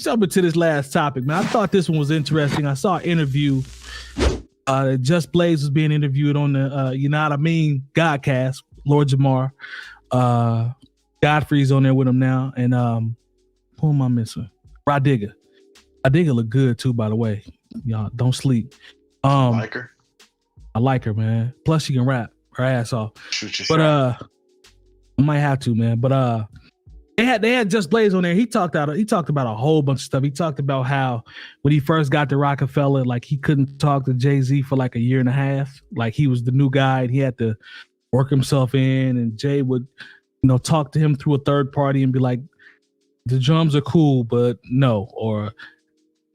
jump into this last topic, man. I thought this one was interesting. I saw an interview. Just Blaze was being interviewed on the You Know What I Mean Godcast. Lord Jamar, Godfrey's on there with him now, and who am I missing? Rod Digger. Rod Digger look good too, by the way. Y'all don't sleep. I like her. I like her, man. Plus she can rap her ass off. Shoot your but shot. I might have to, man. But they had Just Blaze on there. He talked about a whole bunch of stuff. He talked about how when he first got to Rockefeller, like he couldn't talk to Jay-Z for like a year and a half. Like he was the new guy and he had to work himself in, and Jay would, talk to him through a third party and be like, the drums are cool, but no, or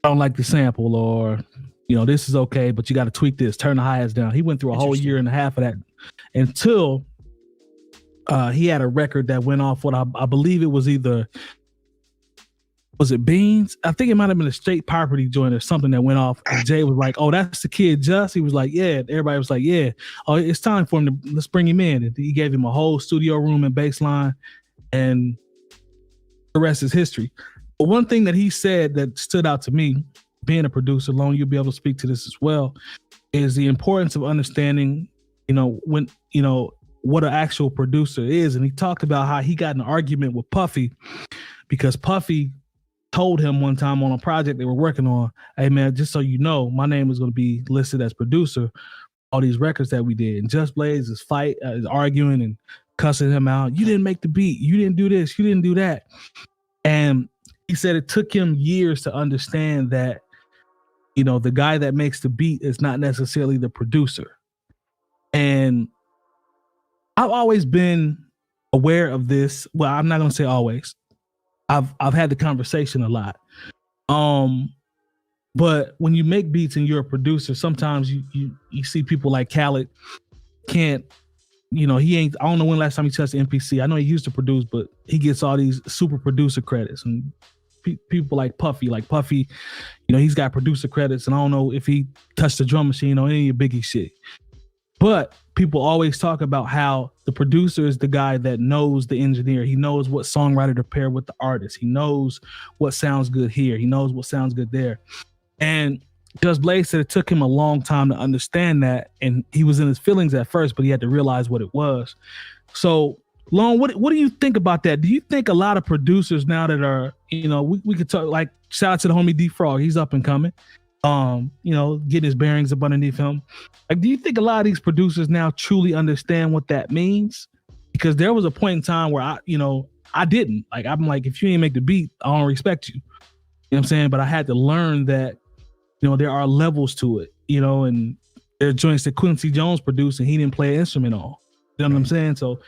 I don't like the sample, or this is okay, but you got to tweak this, turn the hi-hats down. He went through a whole year and a half of that until he had a record that went off what I believe it was was it Beans? I think it might have been a State Property joint or something that went off. And Jay was like, "Oh, that's the kid Just." He was like, "Yeah." Everybody was like, "Yeah." Oh, it's time for him to let's bring him in. And he gave him a whole studio room and bass line, and the rest is history. But one thing that he said that stood out to me, being a producer, Lone, you'll be able to speak to this as well, is the importance of understanding, when what an actual producer is. And he talked about how he got in an argument with Puffy because Puffy told him one time on a project they were working on, "Hey man, just so you know, my name is going to be listed as producer all these records that we did." And Just Blaze is arguing and cussing him out. "You didn't make the beat. You didn't do this. You didn't do that." And he said it took him years to understand that, the guy that makes the beat is not necessarily the producer. And I've always been aware of this. Well, I'm not going to say always. I've had the conversation a lot. But when you make beats and you're a producer, sometimes you see people like Khaled can't, he ain't, I don't know when last time he touched the MPC. I know he used to produce, but he gets all these super producer credits. And people like Puffy, he's got producer credits, and I don't know if he touched the drum machine or any of your Biggie shit. But people always talk about how the producer is the guy that knows the engineer. He knows what songwriter to pair with the artist. He knows what sounds good here. He knows what sounds good there. And Just Blaze said it took him a long time to understand that. And he was in his feelings at first, but he had to realize what it was. So, Lone, what do you think about that? Do you think a lot of producers now that are, we could talk, like, shout out to the homie D-Frog. He's up and coming. Getting his bearings up underneath him. Like, do you think a lot of these producers now truly understand what that means? Because there was a point in time where I didn't. Like, I'm like, if you ain't make the beat, I don't respect you. You know what I'm saying? But I had to learn that, there are levels to it, and there are joints that Quincy Jones produced and he didn't play an instrument on. You know what I'm saying? So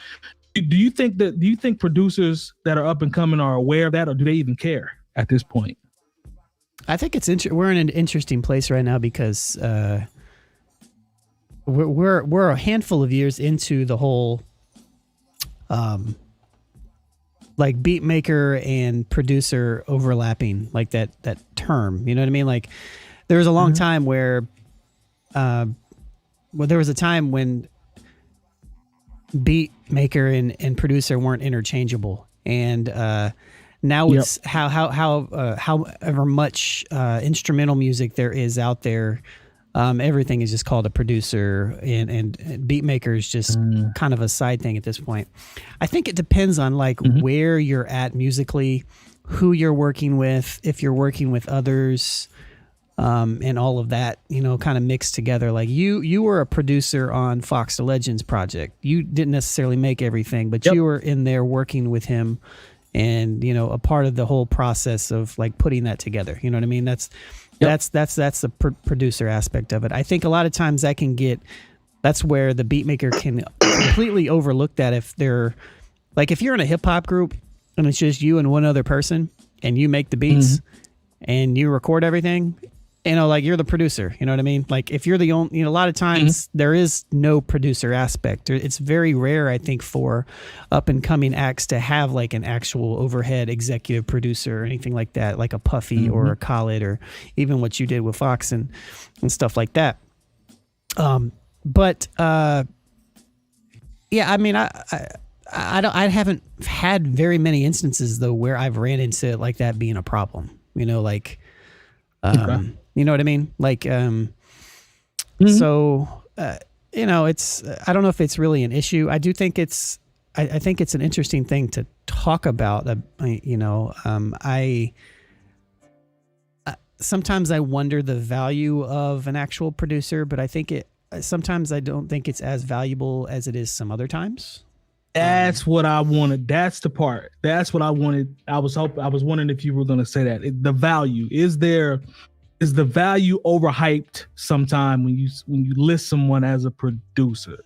do you think producers that are up and coming are aware of that, or do they even care at this point? I think we're in an interesting place right now because we're a handful of years into the whole like beat maker and producer overlapping, like that term. You know what I mean? Like there was a long time where there was a time when beat maker and producer weren't interchangeable, and now it's however much instrumental music there is out there, everything is just called a producer, and beat maker is just kind of a side thing at this point. I think it depends on like where you're at musically, who you're working with, if you're working with others, and all of that, kind of mixed together. Like you were a producer on Fox the Legends project. You didn't necessarily make everything, but you were in there working with him, and a part of the whole process of like putting that together. You know what I mean? That's the producer aspect of it. I think a lot of times that's where the beat maker can completely overlook that. If you're in a hip hop group and it's just you and one other person and you make the beats and you record everything, like you're the producer, you know what I mean? Like if you're the only, a lot of times there is no producer aspect. It's very rare, I think, for up and coming acts to have like an actual overhead executive producer or anything like that, like a Puffy or a Khaled, or even what you did with Fox and stuff like that. But I mean, I haven't had very many instances though where I've ran into like that being a problem. You know, like, Okay. you know what I mean? Like, Mhm. so, you know, it's, I don't know if it's really an issue. I do think it's, I think it's an interesting thing to talk about. You know, sometimes I wonder the value of an actual producer, but I think sometimes I don't think it's as valuable as it is some other times. That's what I wanted. That's the part. That's what I wanted. I was wondering if you were going to say that. The value is the value overhyped sometime when you list someone as a producer?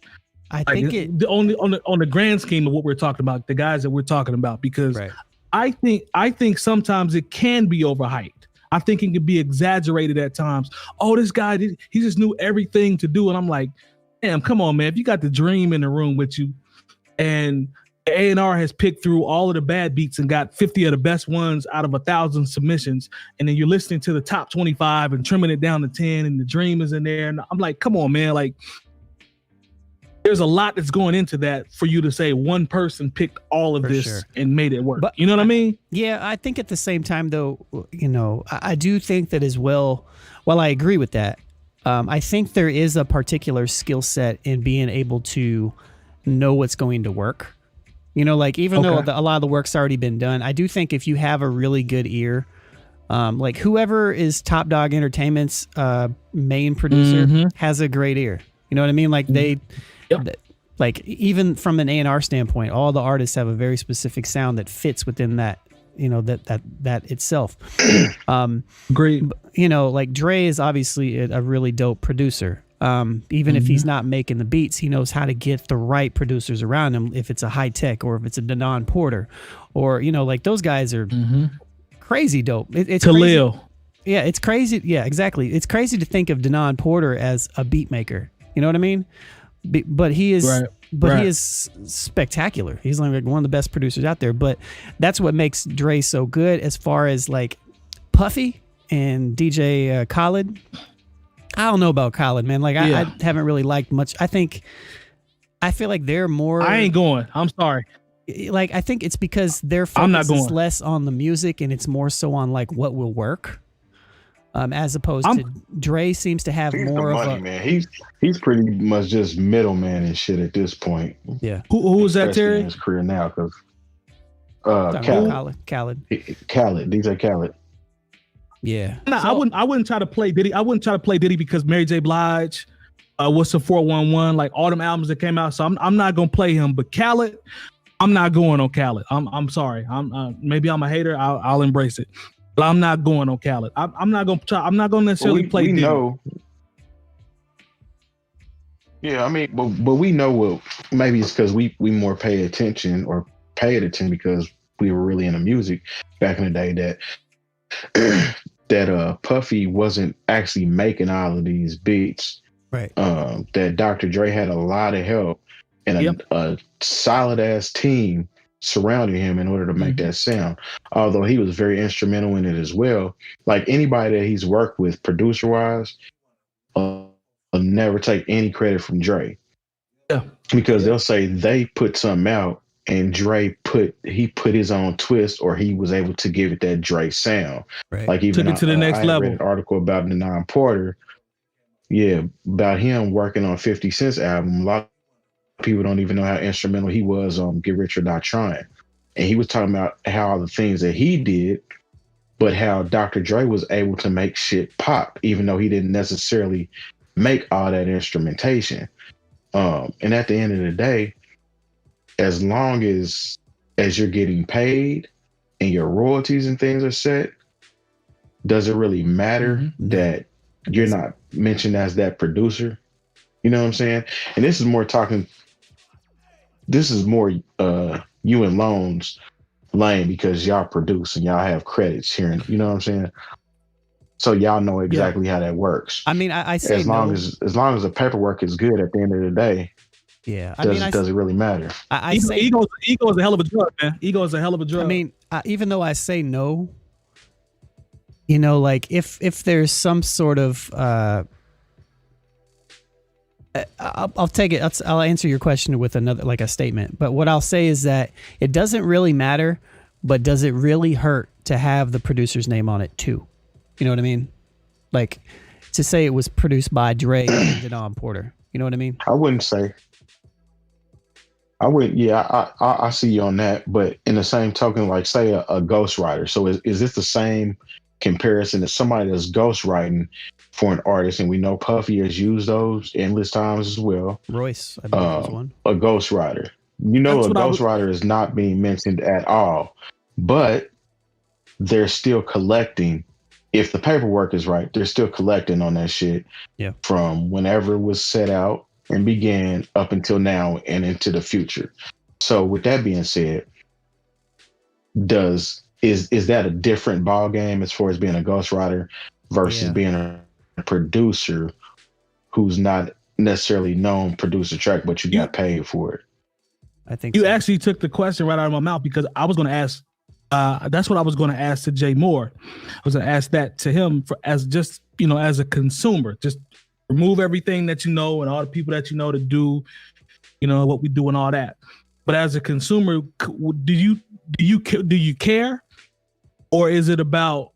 I think the only on the grand scheme of what we're talking about, the guys that we're talking about, because right. I think sometimes it can be overhyped. I think it can be exaggerated at times. Oh, this guy, he just knew everything to do, and I'm like, damn, come on, man. If you got the dream in the room with you, and A&R has picked through all of the bad beats and got 50 of the best ones out of 1,000 submissions, and then you're listening to the top 25 and trimming it down to 10, and the dream is in there, and I'm like, come on, man, like, there's a lot that's going into that for you to say one person picked all of this and made it work. But you know what I mean? Yeah, I think at the same time, though, you know, I do think that as well. While I agree with that, I think there is a particular skill set in being able to know what's going to work. You know, like even though a lot of the work's already been done, I do think if you have a really good ear, like whoever is Top Dog Entertainment's main producer has a great ear. You know what I mean? Like like even from an A&R standpoint, all the artists have a very specific sound that fits within that, you know, that itself. Great. You know, like Dre is obviously a really dope producer. Even if he's not making the beats, he knows how to get the right producers around him. If it's a High Tech or if it's a Denon Porter, or, you know, like those guys are crazy dope. It's 𝗀𝗲𝗋. Yeah, it's crazy. Yeah, exactly. It's crazy to think of Denon Porter as a beat maker. You know what I mean? But he is, he is spectacular. He's like one of the best producers out there. But that's what makes Dre so good. As far as like Puffy and DJ Khaled, I don't know about Khaled, man. Like I haven't really liked much. I feel like they're more. I ain't going. I'm sorry. Like I think it's because their focus is less on the music and it's more so on like what will work. As opposed to Dre seems to have more of money, man. He's pretty much just middleman and shit at this point. Yeah. Who was that, Terry? In his career now, because Khaled. DJ Khaled. Yeah. No, I wouldn't try to play Diddy. I wouldn't try to play Diddy because Mary J. Blige, what's the 411, like all them albums that came out. So I'm not gonna play him. But Khaled, I'm not going on Khaled. I'm sorry. Maybe I'm a hater. I'll embrace it. But I'm not going on Khaled. I'm not gonna try. I'm not gonna necessarily play Diddy. Know. Yeah, I mean, but we know what. Maybe it's because we more paid attention because we were really into music back in the day that Puffy wasn't actually making all of these beats. Right. That Dr. Dre had a lot of help and a solid ass team surrounding him in order to make that sound. Although he was very instrumental in it as well. Like anybody that he's worked with producer wise, will never take any credit from Dre. Yeah. Because they'll say they put something out and Dre put his own twist, or he was able to give it that Dre sound. Right. Like even took it to the next level. Read an article about Denon Porter. Yeah, about him working on 50 Cent's album. A lot of people don't even know how instrumental he was on Get Rich or Die Trying. And he was talking about how all the things that he did, but how Dr. Dre was able to make shit pop, even though he didn't necessarily make all that instrumentation. And at the end of the day, as long as you're getting paid and your royalties and things are set, does it really matter that you're not mentioned as that producer? You know what I'm saying? And this is more you and Lone's lane, because y'all produce and y'all have credits here. And you know what I'm saying? So y'all know exactly how that works. I mean, I say as long as the paperwork is good at the end of the day. Yeah, does it really matter? I say ego is a hell of a drug, man. Ego is a hell of a drug. I mean, even though I say no, you know, like if there's some sort of, I'll take it. I'll answer your question with another, like a statement. But what I'll say is that it doesn't really matter, but does it really hurt to have the producer's name on it too. You know what I mean? Like to say it was produced by Dre and Denon Porter. You know what I mean? I wouldn't say. I would, yeah, I see you on that, but in the same token, like say a ghostwriter. So is this the same comparison as somebody that's ghostwriting for an artist? And we know Puffy has used those endless times as well. Royce, I believe, was one. A ghostwriter. You know, a ghostwriter is not being mentioned at all, but they're still collecting. If the paperwork is right, they're still collecting on that shit from whenever it was set out and began up until now and into the future. So with that being said, is that a different ball game as far as being a ghostwriter versus being a producer who's not necessarily known produce a track, but you got paid for it? I think you actually took the question right out of my mouth, because I was going to ask. That's what I was going to ask to Jay Moore. I was going to ask that to him as just, as a consumer, just remove everything that you know and all the people that you know to do, what we do and all that. But as a consumer, do you care, or is it about,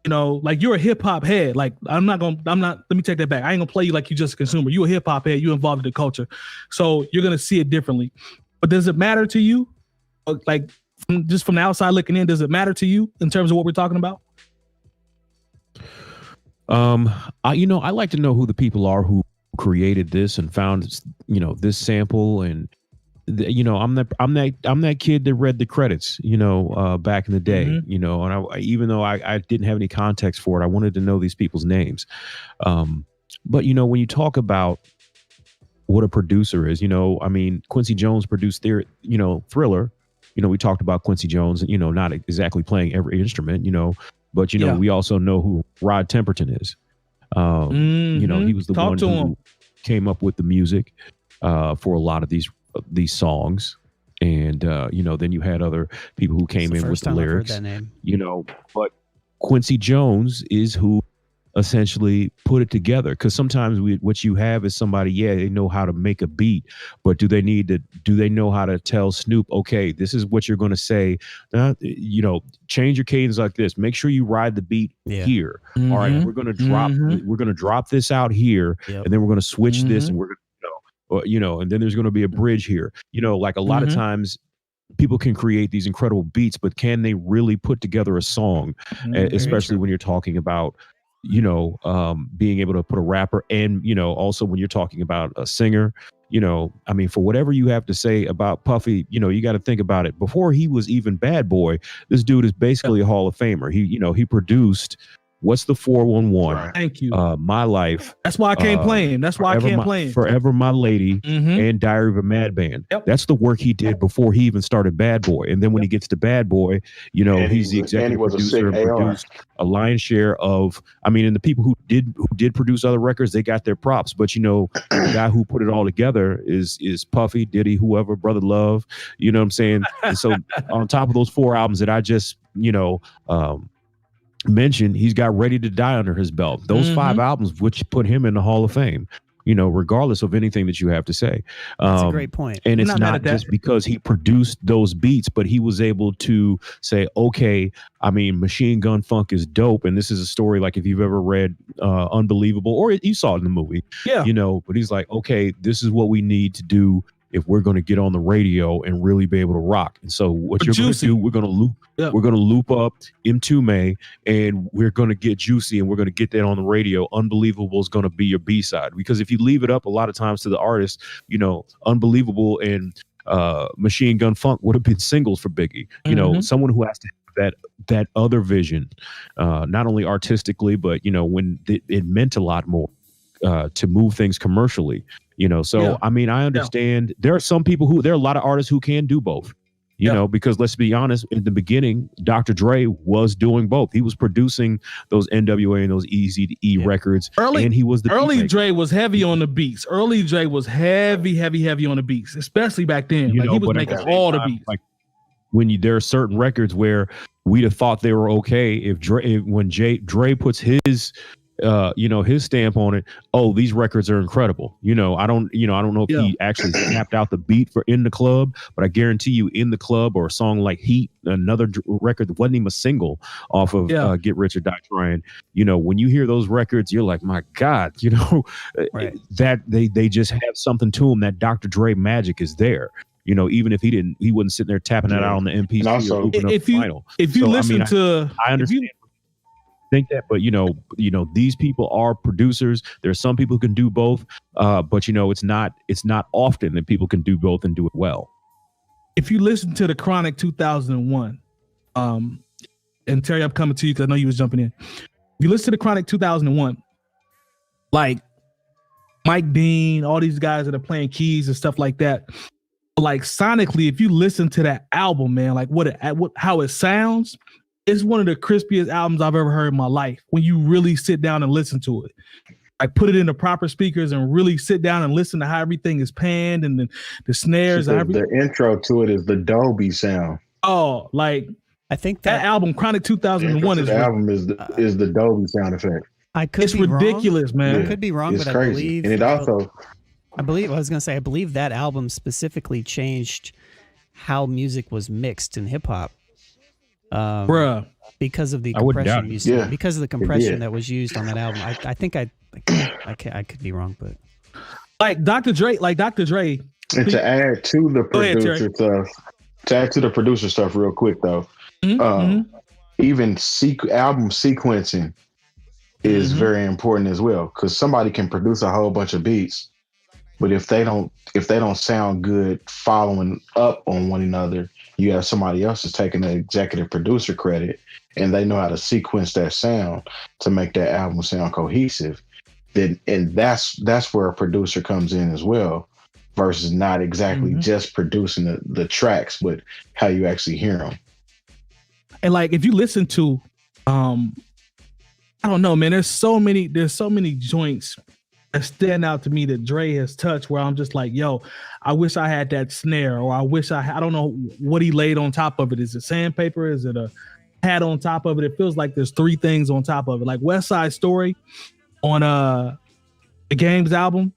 like you're a hip hop head? Like let me take that back. I ain't gonna play you like you just a consumer. You a hip hop head. You involved in the culture, so you're gonna see it differently. But does it matter to you? Like just from the outside looking in, does it matter to you in terms of what we're talking about? I like to know who the people are who created this and found, this sample. And, I'm that kid that read the credits, back in the day, and even though I didn't have any context for it, I wanted to know these people's names. But, when you talk about what a producer is, Quincy Jones produced Thriller. We talked about Quincy Jones, not exactly playing every instrument, but, we also know who Rod Temperton is. He was the one who came up with the music for a lot of these songs. And, then you had other people who came in with the lyrics, that name. But Quincy Jones is who essentially put it together. Because sometimes what you have is somebody, they know how to make a beat, but do they know how to tell Snoop, okay, this is what you're going to say, change your cadence like this, make sure you ride the beat here. All right, we're going to drop this out here, and then we're going to switch this, and we're going to, and then there's going to be a bridge here. Like a lot of times people can create these incredible beats, but can they really put together a song, especially when you're talking about being able to put a rapper and, also when you're talking about a singer, for whatever you have to say about Puffy, you got to think about it. Before he was even Bad Boy, this dude is basically a Hall of Famer. He produced What's the 411? Thank you. My Life. That's why I can't play him. That's why I can't play him. Forever My Lady and Diary of a Madman. Yep. That's the work he did before he even started Bad Boy. And then when he gets to Bad Boy, he's the executive producer and produced a lion's share of, and the people who did produce other records, they got their props. But the guy who put it all together is Puffy, Diddy, whoever, Brother Love. You know what I'm saying? And so on top of those 4 albums that I just, mentioned, he's got Ready to Die under his belt. Those 5 albums, which put him in the Hall of Fame, regardless of anything that you have to say. That's a great point. And it's not just because he produced those beats, but he was able to say, okay, Machine Gun Funk is dope. And this is a story, like if you've ever read Unbelievable, or you saw it in the movie, but he's like, okay, this is what we need to do if we're going to get on the radio and really be able to rock. And so what you're going to do, we're going to loop up 𝗀𝗡 and we're going to get Juicy and we're going to get that on the radio. Unbelievable is going to be your B-side, because if you leave it up a lot of times to the artist, Unbelievable and Machine Gun Funk would have been singles for Biggie. Someone who has to have that other vision, not only artistically, but when it meant a lot more to move things commercially. I understand there are a lot of artists who can do both, because let's be honest, in the beginning, Dr. Dre was doing both. He was producing those NWA and those Eazy-E records. And he was early Dre was heavy on the beats. Early Dre was heavy on the beats, especially back then. He was making all the beats. Like there are certain records where we'd have thought they were okay if when Dre puts his his stamp on it. Oh, these records are incredible. I don't know if he actually snapped out the beat for In the Club, but I guarantee you In the Club or a song like Heat, another record that wasn't even a single off of Get Rich or Die Trying. When you hear those records, you're like, my God, right. that they just have something to them. That Dr. Dre magic is there. Even if he wasn't sitting there tapping that out on the MP3 or looping up the vinyl. If you listen to, I understand. Think that, but these people are producers. There's some people who can do both, but it's not often that people can do both and do it well. If you listen to the Chronic 2001, and Terry, I'm coming to you because I know you was jumping in. If you listen to the Chronic 2001, like Mike Dean, all these guys that are playing keys and stuff like that, like sonically, if you listen to that album, man, like how it sounds. It's one of the crispiest albums I've ever heard in my life. When you really sit down and listen to it, like put it in the proper speakers and really sit down and listen to how everything is panned and the snares. And the intro to it is the Dolby sound. Oh, like I think that album, Chronic 2001, is the Dolby sound effect. It's ridiculous, man. I could be wrong, it's but crazy. I believe, and it also, I believe that album specifically changed how music was mixed in hip hop. Bruh, because of the compression because of the compression that was used on that album. I think I could be wrong, but like Dr. Dre. And to add to the producer stuff, real quick though, even album sequencing is very important as well, because somebody can produce a whole bunch of beats, but if they don't sound good following up on one another, you have somebody else is taking the executive producer credit and they know how to sequence that sound to make that album sound cohesive. And that's where a producer comes in as well, versus not exactly just producing the tracks, but how you actually hear them. And like, if you listen to, I don't know, man, there's so many joints that stand out to me that Dre has touched where I'm just like, yo, I wish I had that snare, or I don't know what he laid on top of it. Is it sandpaper? Is it a hat on top of it? It feels like there's three things on top of it. Like West Side Story on the Games album,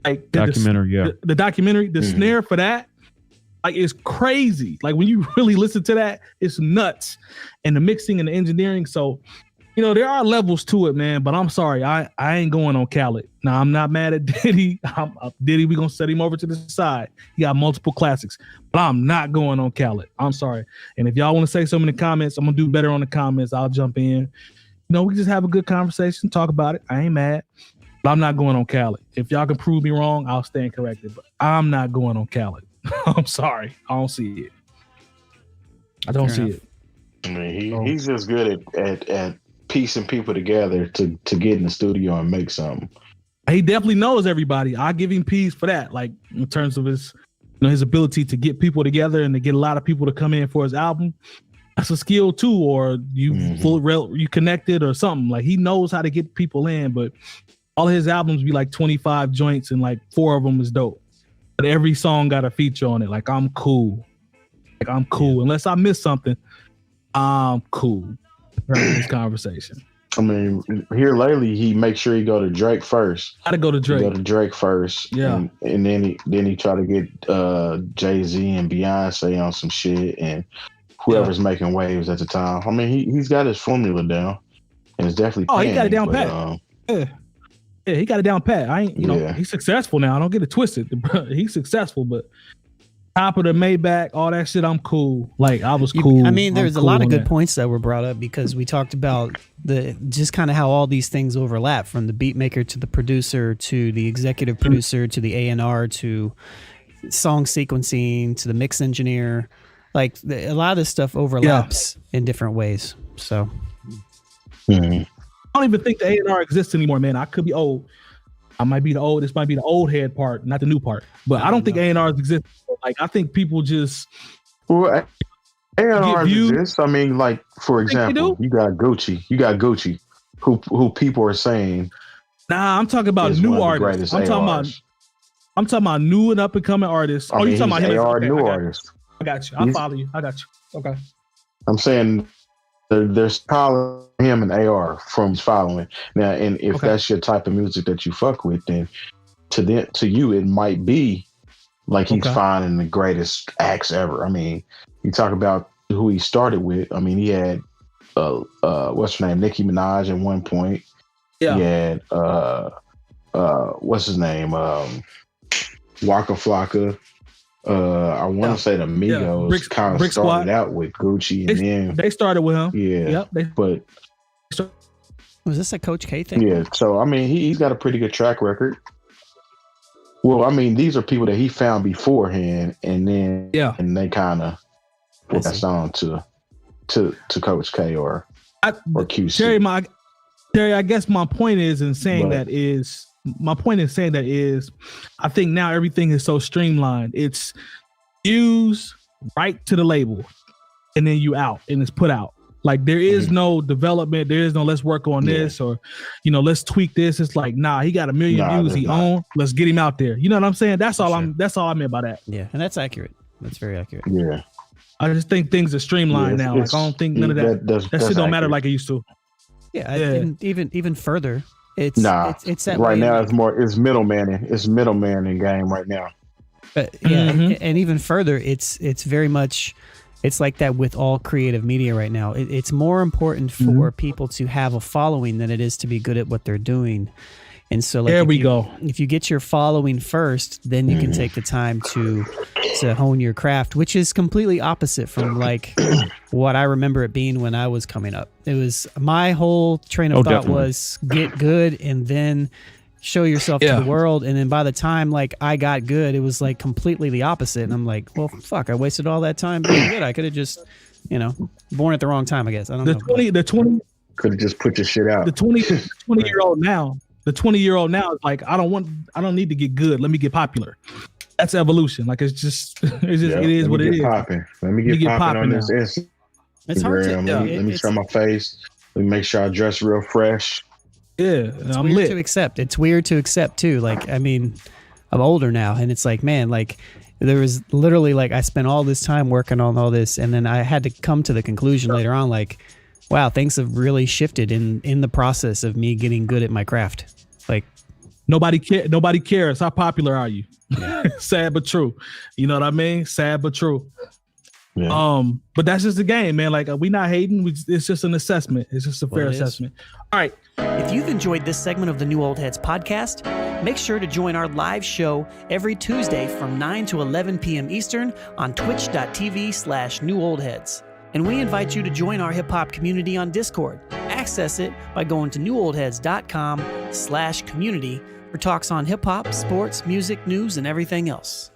like documentary, the documentary, the snare for that, like, it's crazy. Like when you really listen to that, it's nuts. And the mixing and the engineering. So, there are levels to it, man, but I'm sorry. I ain't going on Khaled. Now, I'm not mad at Diddy. Diddy, we're going to set him over to the side. He got multiple classics, but I'm not going on Khaled. I'm sorry. And if y'all want to say something in the comments, I'm going to do better on the comments. I'll jump in. We just have a good conversation, talk about it. I ain't mad, but I'm not going on Khaled. If y'all can prove me wrong, I'll stand corrected, but I'm not going on Khaled. I'm sorry. I don't see it. I don't see it. I mean, he's just good at piecing people together to get in the studio and make something. He definitely knows everybody. I give him peace for that. Like in terms of his ability to get people together and to get a lot of people to come in for his album. That's a skill too, or you connected or something. Like he knows how to get people in, but all of his albums be like 25 joints and like 4 of them is dope. But every song got a feature on it. Like I'm cool. Unless I miss something, I'm cool. This conversation. I mean, here lately, he makes sure he go to Drake first. Gotta go to Drake. Go to Drake first. Yeah. And then he try to get Jay-Z and Beyonce on some shit and whoever's making waves at the time. I mean, he's got his formula down, and it's definitely. He got it down pat. Yeah, he got it down pat. I ain't, he's successful now. I don't get it twisted. He's successful, but top of the Maybach, all that shit, I'm cool. Like I was cool. I mean, there's a lot of good points that were brought up because we talked about just kind of how all these things overlap, from the beat maker to the producer to the executive producer to the A&R to song sequencing to the mix engineer. Like a lot of this stuff overlaps in different ways. So I don't even think the A&R exists anymore, man. I could be old. I might be the old. This might be the old head part, not the new part. But I don't think A&Rs exist. Like I think people just A&Rs exist. I mean, like for example, you got Gucci, who people are saying. Nah, I'm talking about new artists. I'm talking about new and up and coming artists. I mean, you talking about AR new artists? I got you. I follow you. I got you. Okay. I'm saying There's calling him an AR from his following now, and if that's your type of music that you fuck with, then to you it might be like he's finding the greatest acts ever. I mean, you talk about who he started with. I mean, he had what's her name, Nicki Minaj at one point. Yeah. He had what's his name, Waka Flocka. I want to say the Migos kind of started out with Gucci, and then they started with him. Yeah, but was this a Coach K thing? Yeah, so I mean, he's got a pretty good track record. Well, I mean, these are people that he found beforehand, and then and they kind of passed on to Coach K or QC. Terry, I guess my point is in saying that is. My point in saying that is, I think now everything is so streamlined. It's use right to the label, and then you out, and it's put out. Like there is no development. There is no let's work on this or, let's tweak this. It's like, nah, he got 1 million views. He own. Let's get him out there. You know what I'm saying? That's all That's all I meant by that. Yeah, and that's accurate. That's very accurate. Yeah. I just think things are streamlined now. Like I don't think none of that shit don't matter like it used to. Yeah, and even further. It's that right now. It's middlemanning. It's middlemanning game right now. But and even further, it's very much it's like that with all creative media right now. It's more important for people to have a following than it is to be good at what they're doing. And so, like, there we go. If you get your following first, then you can take the time to hone your craft, which is completely opposite from like what I remember it being when I was coming up. It was my whole train of thought was get good and then show yourself to the world. And then by the time like I got good, it was like completely the opposite. And I'm like, well, fuck, I wasted all that time being good. I could have just, born at the wrong time, I guess. I don't know. The 20 could have just put your shit out. The 20-year-old now. The 20-year-old now is like, I don't need to get good. Let me get popular. That's evolution. Like it is what it is. Popping. Let me get popping on this Instagram. It's hard to, let me show my face. Let me make sure I dress real fresh. Yeah, I'm weird lit. to accept. It's weird to accept too. Like, I mean, I'm older now, and it's like, man, like there was literally like I spent all this time working on all this, and then I had to come to the conclusion later on, like, wow, things have really shifted in the process of me getting good at my craft. Like nobody cares. How popular are you? Yeah. Sad but true. You know what I mean? Sad but true. Yeah. But that's just the game, man. Like we not hating. It's just an assessment. It's just a fair assessment. All right. If you've enjoyed this segment of the New Old Heads podcast, make sure to join our live show every Tuesday from 9 to 11 p.m. Eastern on twitch.tv/newoldheads. And we invite you to join our hip hop community on Discord. Access it by going to newoldheads.com/community for talks on hip hop, sports, music, news, and everything else.